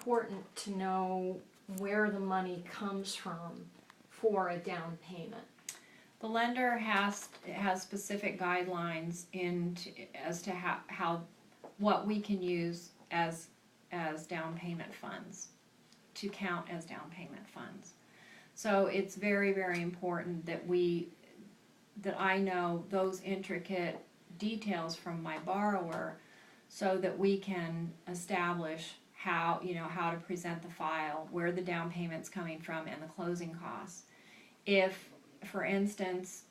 important to know where the money comes from for a down payment? The lender has specific guidelines as to how what we can use as down payment funds, to count as down payment funds. So it's very, very important that I know those intricate details from my borrower, so that we can establish how to present the file, where the down payment's coming from, and the closing costs. If, for instance,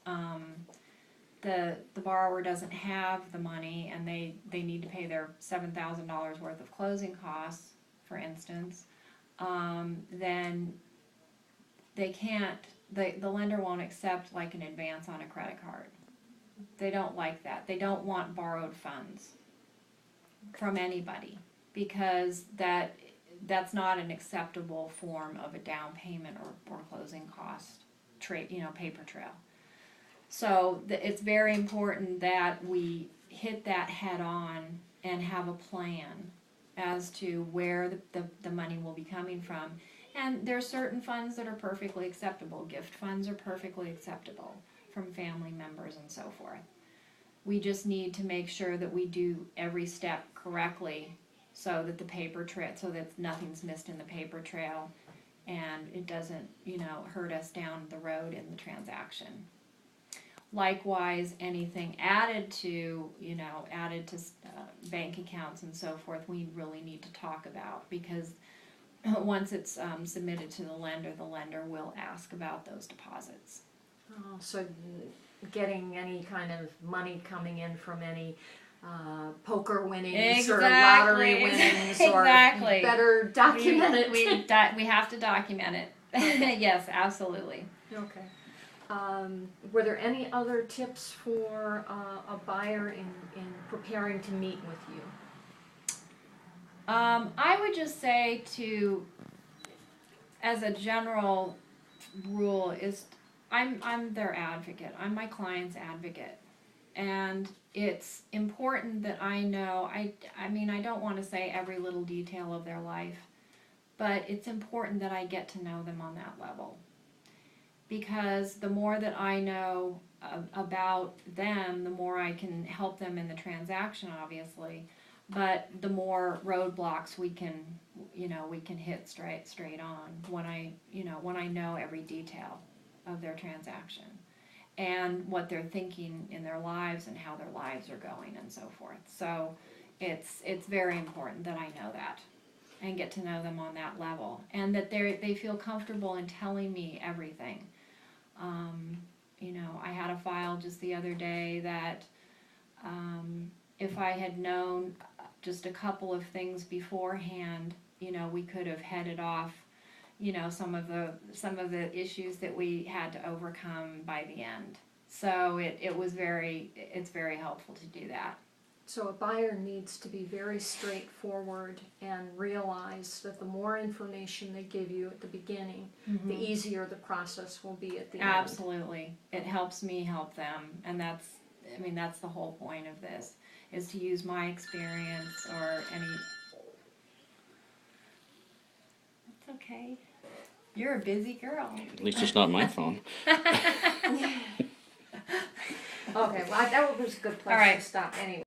the borrower doesn't have the money and they need to pay their $7,000 worth of closing costs, for instance, then they can't. The lender won't accept like an advance on a credit card. They don't like that. They don't want borrowed funds from anybody, because that's not an acceptable form of a down payment or closing cost paper trail. So it's very important that we hit that head on and have a plan as to where the money will be coming from. And there are certain funds that are perfectly acceptable. Gift funds are perfectly acceptable from family members and so forth. We just need to make sure that we do every step correctly, so that the paper trail, so that nothing's missed in the paper trail, and it doesn't, hurt us down the road in the transaction. Likewise, anything added to bank accounts and so forth, we really need to talk about, because once it's submitted to the lender will ask about those deposits. Oh, so getting any kind of money coming in from any poker winnings or lottery winnings, or better document it. We have to document it. Yes, absolutely. Okay. Were there any other tips for a buyer in preparing to meet with you? I would just say as a general rule, I'm their advocate. I'm my client's advocate. And it's important that I know, I don't want to say every little detail of their life, but it's important that I get to know them on that level. Because the more that I know about them, the more I can help them in the transaction, obviously. But the more roadblocks we can hit straight on when I know every detail of their transaction, and what they're thinking in their lives and how their lives are going and so forth. So it's very important that I know that and get to know them on that level, and that they feel comfortable in telling me everything. I had a file just the other day that if I had known just a couple of things beforehand, we could have headed off some of the issues that we had to overcome by the end. So it's very helpful to do that. So a buyer needs to be very straightforward and realize that the more information they give you at the beginning, Mm-hmm. the easier the process will be at the end. Absolutely. It helps me help them, and that's the whole point of this, is to use my experience or any... It's okay. You're a busy girl. At least it's not my phone. Okay, well, that was a good place All right. to stop anyway.